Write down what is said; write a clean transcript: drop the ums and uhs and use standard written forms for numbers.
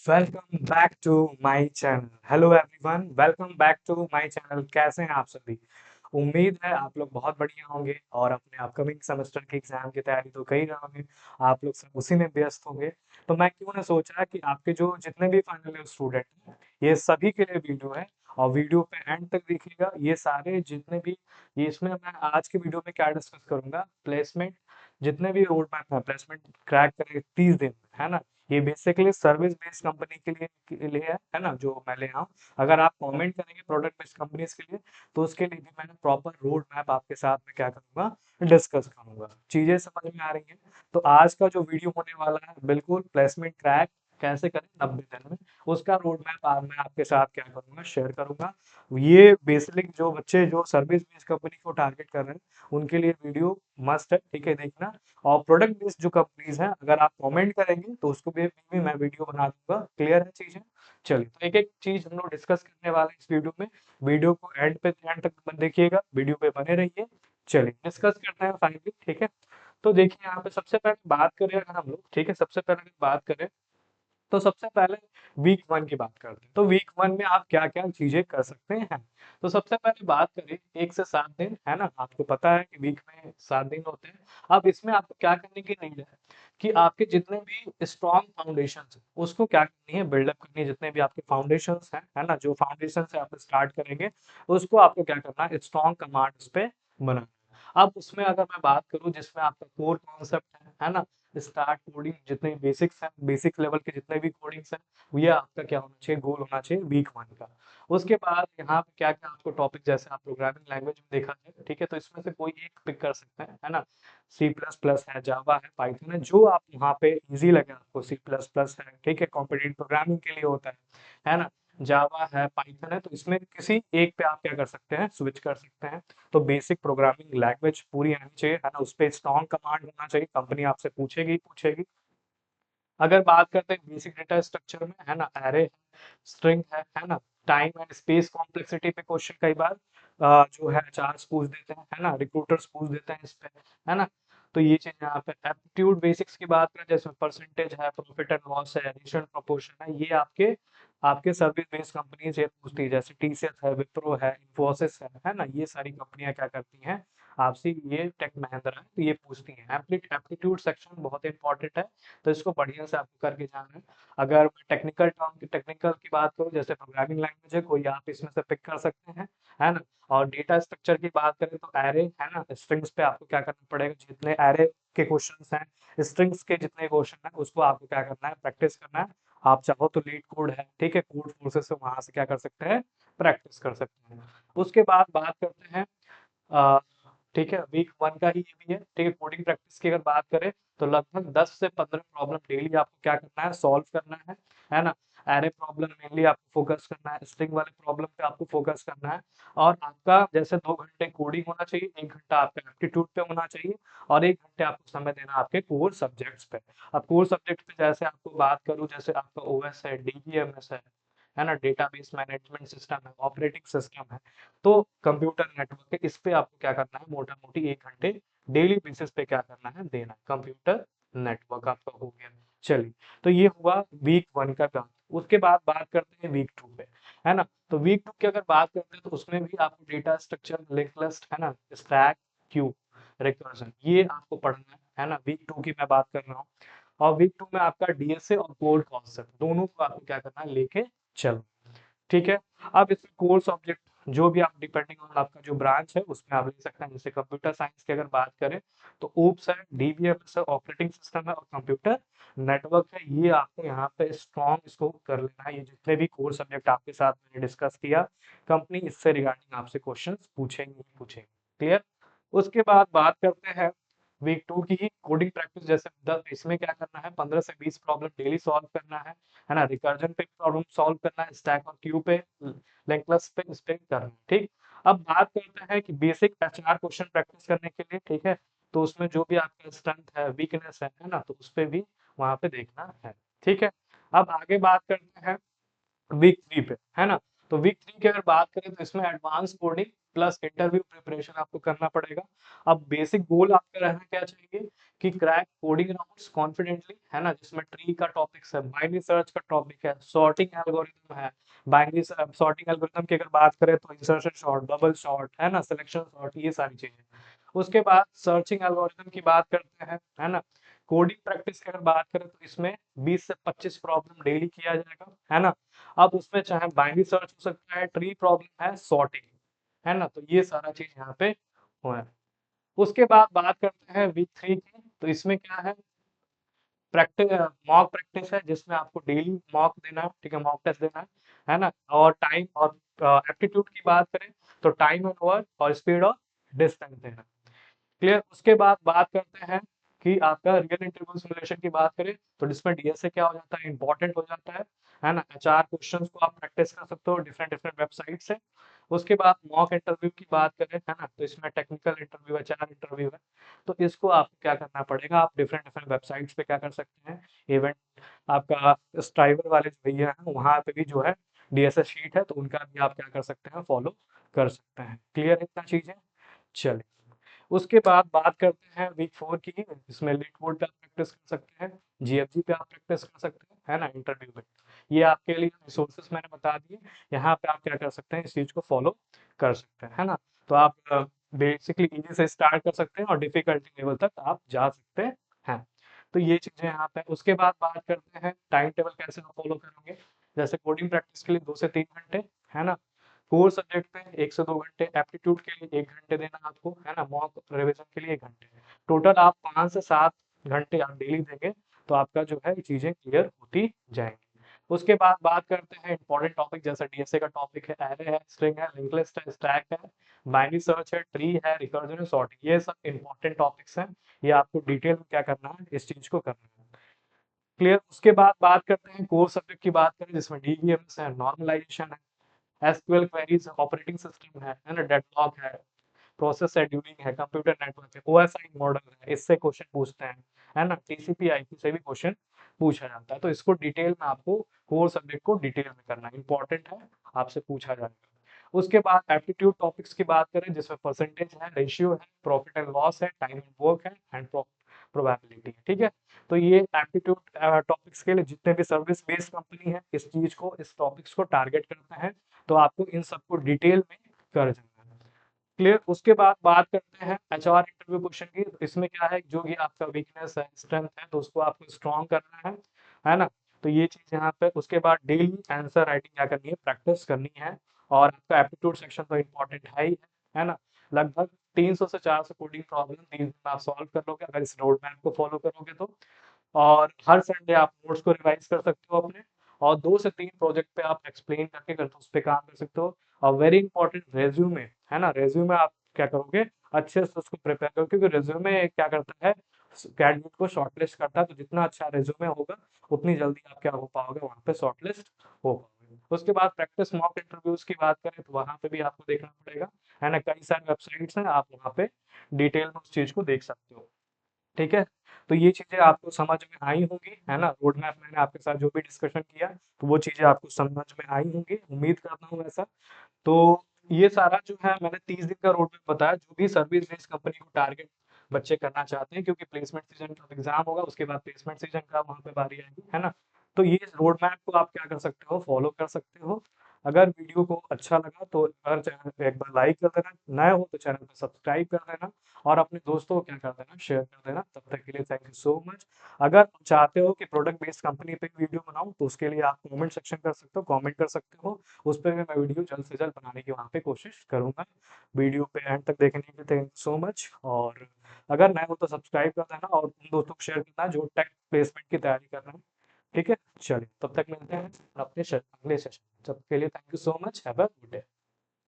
Welcome back to my channel. Hello everyone, welcome back to my channel. कैसे हैं आप सभी? उम्मीद है आप लोग बहुत बढ़िया होंगे और अपने अपकमिंग सेमेस्टर के एग्जाम की तैयारी तो कर ही रहे होंगे। आप लोग सब उसी में व्यस्त होंगे। तो मैं क्यों ना सोचा कि आपके जो जितने भी फाइनल ईयर स्टूडेंट हैं, ये सभी के लिए वीडियो है। और वीडियो पे एंड तक देखिएगा। ये सारे जितने भी ये इसमें मैं आज के वीडियो में क्या डिस्कस करूंगा, प्लेसमेंट जितने भी रोड मैप है, प्लेसमेंट क्रैक करेंगे 30 दिन में, है ना। ये बेसिकली सर्विस बेस्ड कंपनी के लिए है ना, जो मैं ले रहा हूँ। अगर आप कमेंट करेंगे प्रोडक्ट बेस्ड कंपनीज के लिए, तो उसके लिए भी मैंने प्रॉपर रोड मैप आपके साथ में क्या करूंगा, डिस्कस करूंगा। चीजें समझ में आ रही हैं? तो आज का जो वीडियो होने वाला है, बिल्कुल प्लेसमेंट क्रैक कैसे करें 90 दिन में, उसका रोड मैप आज मैं आपके साथ क्या करूंगा, शेयर करूंगा। ये बेसिकली जो बच्चे जो सर्विस बेस्ड कंपनी को टारगेट कर रहे हैं, उनके लिए वीडियो मस्ट है, ठीक है, देखना। और प्रोडक्ट बेस्ड जो कंपनीज हैं, अगर आप कमेंट करेंगे तो उसको भी मैं वीडियो बना दूंगा। क्लियर है चीजें? चलिए, तो एक एक चीज हम लोग डिस्कस करने वाले हैं इस वीडियो में। वीडियो को एंड तक देखिएगा, वीडियो पे बने रहिए। चलिए डिस्कस करते हैं फाइनली, ठीक है। तो देखिए, यहाँ पे सबसे पहले बात करें अगर हम लोग, ठीक है, सबसे पहले अगर बात करें तो सबसे पहले वीक वन की बात करते हैं। तो वीक वन में आप क्या क्या चीजें कर सकते हैं। तो सबसे पहले बात करें 1 से 7 दिन, है ना। आपको पता है कि वीक में 7 दिन होते हैं। अब इसमें आपको क्या करने की नीड है कि आपके जितने भी स्ट्रॉन्ग फाउंडेशन है, उसको क्या करनी है, बिल्डअप करनी है। जितने भी आपके फाउंडेशन हैं, है ना, जो फाउंडेशन से आप स्टार्ट करेंगे, उसको आपको क्या करना है, स्ट्रॉन्ग कमांड उस पे बनाना है। अब उसमें अगर मैं बात करूं, जिसमें आपका कोर कॉन्सेप्ट है ना, स्टार्ट कोडिंग, जितने बेसिक्स हैं, बेसिक लेवल के जितने भी कोडिंग्स हैं, ये आपका क्या होना चाहिए, गोल होना चाहिए वीक वन का। उसके बाद यहाँ पे क्या क्या आपको टॉपिक, जैसे आप प्रोग्रामिंग लैंग्वेज में देखा है, ठीक है, तो इसमें से कोई एक पिक कर सकते हैं, है ना। सी प्लस प्लस है, जावा है, पाइथन है, जो आप वहाँ पे इजी लगे आपको। सी प्लस प्लस है, ठीक है, कॉम्पिटेटिव प्रोग्रामिंग के लिए होता है ना। जावा है, पाइथन है, तो इसमें किसी एक पे आप क्या कर सकते हैं, स्विच कर सकते हैं। तो बेसिक प्रोग्रामिंग लैंग्वेज पूरी आनी चाहिए, है ना। उस पे स्ट्रॉन्ग कमांड होना चाहिए, कंपनी आपसे पूछेगी ही पूछेगी। अगर बात करते हैं बेसिक डेटा स्ट्रक्चर में, है ना, एरे है, स्ट्रिंग है ना। टाइम एंड स्पेस कॉम्प्लेक्सिटी पे क्वेश्चन कई बार जो है चार्ज पूछ देते हैं, है ना, रिक्रूटर्स पूछ देते हैं इस पे, है ना। तो ये चीज यहाँ पे एप्टीट्यूड बेसिक्स की बात करें, जैसे परसेंटेज है, प्रॉफिट एंड लॉस है, एडिशन प्रोपोर्शन है, ये आपके आपके सर्विस बेस्ड कंपनी से पूछती है, जैसे टीसीएस है, विप्रो है, इन्फोसिस है ना। ये सारी कंपनियां क्या करती हैं आपसे, ये टेक महिंद्रा है, तो ये पूछती हैं। एप्टीट्यूड सेक्शन बहुत इंपॉर्टेंट है, तो इसको बढ़िया से आपको करके जाना है। अगर मैं टेक्निकल की बात करूँ, जैसे प्रोग्रामिंग लैंग्वेज है कोई, आप इसमें से पिक कर सकते हैं, है ना। और डेटा स्ट्रक्चर की बात करें तो एरे, है ना, स्ट्रिंग्स पे आपको क्या करना पड़ेगा, जितने एरे के क्वेश्चंस हैं, स्ट्रिंग्स के जितने क्वेश्चन हैं, उसको आपको क्या करना है, प्रैक्टिस करना है। आप चाहो तो लीड कोड है, ठीक है, कोड फोर्सेस से वहां से क्या कर सकते हैं, प्रैक्टिस कर सकते हैं। उसके बाद बात करते हैं अ, ठीक है, वीक वन का ही ये भी है, ठीक है। कोडिंग प्रैक्टिस की अगर बात करें, तो लगभग 10 से 15 प्रॉब्लम डेली आपको क्या करना है, सॉल्व करना है ना। एरे प्रॉब्लम मेनली आपको फोकस करना है, स्ट्रिंग वाले प्रॉब्लम पे आपको फोकस करना है। और आपका जैसे 2 घंटे कोडिंग होना चाहिए, 1 घंटा आपका एप्टीट्यूड पे होना चाहिए, और 1 घंटे आपको समय देना आपके कोर सब्जेक्ट्स पे। अब कोर सब्जेक्ट पे जैसे आपको बात करूँ, जैसे आपका ओएस है, डीबीएमएस है ना, डेटाबेस मैनेजमेंट सिस्टम है, ऑपरेटिंग सिस्टम है, तो कंप्यूटर नेटवर्क है, इस पे आपको क्या करना है, मोटा मोटी 1 घंटे डेली बेसिस पे क्या करना है, देना है। कंप्यूटर नेटवर्क आपका हो गया। चलिए, तो ये हुआ वीक वन का काम। उसके बाद बात करते हैं वीक टू पे, है ना। तो वीक टू की अगर बात करते हैं, तो उसमें भी आपको डेटा स्ट्रक्चर, लिंक लिस्ट, है ना, स्टैक, क्यू, रिकर्जन, ये आपको पढ़ना है ना। वीक टू की मैं बात कर रहा हूँ। और वीक टू में आपका डीएसए और कोर कॉन्सेप्ट दोनों को आपको क्या करना है, लेके चलो, ठीक है। अब इसमें कोर सब्जेक्ट जो भी आप, डिपेंडिंग ऑन आपका जो ब्रांच है, उसमें आप ले सकते हैं। जैसे कंप्यूटर साइंस की अगर बात करें, तो ओप्स है, डीबीएमएस है, ऑपरेटिंग सिस्टम है, और कंप्यूटर नेटवर्क है। ये आपको यहाँ पे स्ट्रॉन्ग इसको कर लेना है। ये जितने भी कोर सब्जेक्ट आपके साथ मैंने डिस्कस किया, कंपनी इससे रिगार्डिंग आपसे क्वेश्चन पूछेंगे ही पूछेंगे। क्लियर? उसके बाद बात करते हैं वीक टू की ही कोडिंग प्रैक्टिस। जैसे इसमें क्या करना है, 15 से 20 प्रॉब्लम डेली सॉल्व करना है ना। रिकर्जन पे प्रॉब्लम सॉल्व करना है, स्टैक और क्यू पे, लिंक लिस्ट पे, इस पे करना है, ठीक। अब बात करते हैं कि बेसिक एचआर क्वेश्चन प्रैक्टिस करने के लिए, ठीक है, तो उसमें जो भी आपका स्ट्रेंथ है, वीकनेस है ना, तो उस पे भी वहां पे देखना है, ठीक है। अब आगे बात करते हैं वीक थ्री पे, है ना। तो वीक 3 की अगर बात करें तो इसमें advance coding plus interview preparation आपको करना पड़ेगा। अब बेसिक गोल आपका रहना क्या चाहिए कि क्रैक कोडिंग राउंड्स कॉन्फिडेंटली, है ना, जिसमें ट्री का टॉपिक्स है, बाइनरी सर्च का टॉपिक है, सॉर्टिंग एल्गोरिथम है। बाइनरी सॉर्टिंग एल्गोरिथम की अगर बात करें तो इंसर्शन सॉर्ट, बबल सॉर्ट, है ना, सिलेक्शन सॉर्ट, ये सारी चीजें। उसके बाद सर्चिंग एल्गोरिथम की बात करते हैं, है ना। कोडिंग प्रैक्टिस की अगर बात करें तो इसमें 20 से 25 प्रॉब्लम डेली किया जाएगा, है ना। अब उसमें चाहे बाइनरी सर्च हो सकता है, ट्री प्रॉब्लम है, सॉर्टिंग, है ना। तो ये सारा चीज यहाँ पे हुआ है। उसके बाद बात करते हैं वीक 3 की, तो इसमें क्या है, प्रैक्टिस, मॉक प्रैक्टिस है, जिसमें आपको डेली मॉक देना है, ठीक है, मॉक टेस्ट देना है ना। और टाइम और एप्टीट्यूड की बात करें तो टाइम एंड वर्क और स्पीड और डिस्टेंस देना। क्लियर। उसके बाद बात करते हैं कि आपका रियल इंटरव्यू सिमुलेशन की बात करें तो जिसमें डीएसए क्या हो जाता है, इंपॉर्टेंट हो जाता है ना। एचआर क्वेश्चंस को आप प्रैक्टिस कर सकते हो डिफरेंट डिफरेंट वेबसाइट से। उसके बाद मॉक इंटरव्यू की बात करें, है ना, तो इसमें टेक्निकल इंटरव्यू, एचआर इंटरव्यू है। तो इसको आपको क्या करना पड़ेगा, आप डिफरेंट डिफरेंट वेबसाइट्स पे क्या कर सकते हैं, इवेंट आपका स्ट्राइवर वाले जो भैया हैं वहाँ पे भी जो है डीएसए शीट है, तो उनका भी आप क्या कर सकते हैं, फॉलो कर सकते हैं। क्लियर इतना चीजें। चलिए, उसके बाद बात करते हैं वीक 4 की, इसमें लीड कोड पे आप प्रैक्टिस कर सकते हैं, जीएफजी पे आप प्रैक्टिस कर सकते हैं, है ना, इंटरव्यू में। ये आपके लिए रिसोर्सेस मैंने बता दिए, यहाँ पे आप क्या कर सकते हैं, इस चीज को फॉलो कर सकते हैं, है ना। तो आप बेसिकली इजी से स्टार्ट कर सकते हैं और डिफिकल्टी लेवल तक आप जा सकते हैं। तो ये चीजें यहाँ पे। उसके बाद बात करते हैं टाइम टेबल कैसे आप फॉलो करोगे। जैसे कोडिंग प्रैक्टिस के लिए 2 से 3 घंटे, है ना। कोर सब्जेक्ट पे 1 से 2 घंटे, एप्टीट्यूड के लिए 1 घंटे देना आपको, है ना, मॉक रिवीजन के लिए 1 घंटे। टोटल आप 5 से 7 घंटे आप डेली देंगे, तो आपका जो है ये चीजें क्लियर होती जाएंगी। उसके बाद बात करते हैं इंपॉर्टेंट टॉपिक, जैसे डीएसए का टॉपिक है, एरे है, स्ट्रिंग है, लिंक लिस्ट है, स्टैक है, बाइनरी सर्च है, ट्री है, रिकर्जन है, सॉर्टिंग, ये सब इंपॉर्टेंट टॉपिक्स हैं। ये आपको डिटेल में क्या करना है, इस चीज को करना है। क्लियर। उसके बाद बात करते हैं कोर सब्जेक्ट की बात करें, जिसमें डीबीएमएस है, नॉर्मलाइजेशन है, एसक्यूएल क्वेरीज, ऑपरेटिंग सिस्टम है ना, डेडलॉक है, प्रोसेस शेड्यूलिंग है, कंप्यूटर नेटवर्क है, ओएसआई मॉडल है, इससे क्वेश्चन पूछते हैं, है ना, टीसीपी आईपी से भी क्वेश्चन पूछा जाता है। तो इसको डिटेल में आपको कोर सब्जेक्ट को डिटेल में करना इंपॉर्टेंट है, आपसे पूछा जाएगा। उसके बाद एप्टीट्यूड टॉपिक्स की बात करें, जिसमें परसेंटेज है, रेशियो है, प्रॉफिट एंड लॉस है, टाइम एंड वर्क है, एंड प्रोबेबिलिटी है, ठीक है। तो ये एप्टीट्यूड टॉपिक्स के लिए जितने भी सर्विस बेस्ड कंपनी है इस चीज को, इस टॉपिक्स को टारगेट करते हैं, तो आपको इन सबको डिटेल में कर जाना है। क्लियर। उसके बाद बात करते हैं एचआर इंटरव्यू क्वेश्चन की, तो इसमें क्या है, जो भी आपका वीकनेस है, स्ट्रेंथ है, तो उसको आपको स्ट्रॉन्ग करना है ना। तो ये चीज यहाँ पे। उसके बाद डेली आंसर राइटिंग क्या करनी है, प्रैक्टिस करनी है। और आपका एप्टीट्यूड सेक्शन तो इम्पोर्टेंट है ना। लगभग 300 से 400 कोडिंग प्रॉब्लम 3 दिन में आप सॉल्व कर लोगे अगर इस रोड मैप को फॉलो करोगे तो। और हर संडे आप नोट्स को रिवाइज कर सकते हो अपने, और 2 से 3 प्रोजेक्ट पे आप एक्सप्लेन करके उस पे काम कर सकते हो। और वेरी इंपॉर्टेंट, रेज्यूमे, है ना, रेज्यूमे आप क्या करोगे, अच्छे से उसको प्रिपेयर करो, क्योंकि रेज्यूमे क्या करता है, कैंडिडेट को शॉर्टलिस्ट करता है। तो जितना अच्छा रेज्यूमे होगा उतनी जल्दी आप क्या हो पाओगे, वहाँ पे शॉर्टलिस्ट हो पाओगे। उसके बाद प्रैक्टिस मॉक इंटरव्यूज की बात करें तो वहाँ पे भी आपको देखना पड़ेगा, है ना, कई सारी वेबसाइट्स हैं, आप वहाँ पे डिटेल में उस चीज को देख सकते हो। ठीक है। तो ये चीजें आपको समझ में आई होंगी, है ना। रोड मैप मैंने आपके साथ जो भी डिस्कशन किया, तो वो चीजें आपको समझ में आई होंगी, उम्मीद करता हूँ ऐसा। तो ये सारा जो है मैंने 30 दिन का रोड मैप बताया, जो भी सर्विस बेस्ड कंपनी को टारगेट बच्चे करना चाहते हैं, क्योंकि प्लेसमेंट सीजन का एग्जाम होगा, उसके बाद प्लेसमेंट सीजन का वहाँ पे बारी आएगी, है ना। तो ये रोड मैप को आप क्या कर सकते हो, फॉलो कर सकते हो। अगर वीडियो को अच्छा लगा तो अगर चैनल पे एक बार लाइक कर देना, नए हो तो चैनल पे सब्सक्राइब कर देना, और अपने दोस्तों को क्या कर देना, शेयर कर देना। तब तक के लिए थैंक यू सो मच। अगर आप चाहते हो कि प्रोडक्ट बेस्ड कंपनी पे वीडियो बनाऊं, तो उसके लिए आप कमेंट सेक्शन कर सकते हो, कमेंट कर सकते हो। उस पर भी मैं वीडियो जल्द से जल्द बनाने की वहाँ पे कोशिश करूंगा। वीडियो पे एंड तक देखने के लिए थैंक यू सो मच। और अगर नए हो तो सब्सक्राइब कर देना, और उन दोस्तों को शेयर करना जो टेक प्लेसमेंट की तैयारी कर रहे हैं। ठीक है। चलिए, तब तक मिलते हैं अपने अगले सेशन। तब के लिए thank you so much, have a good day.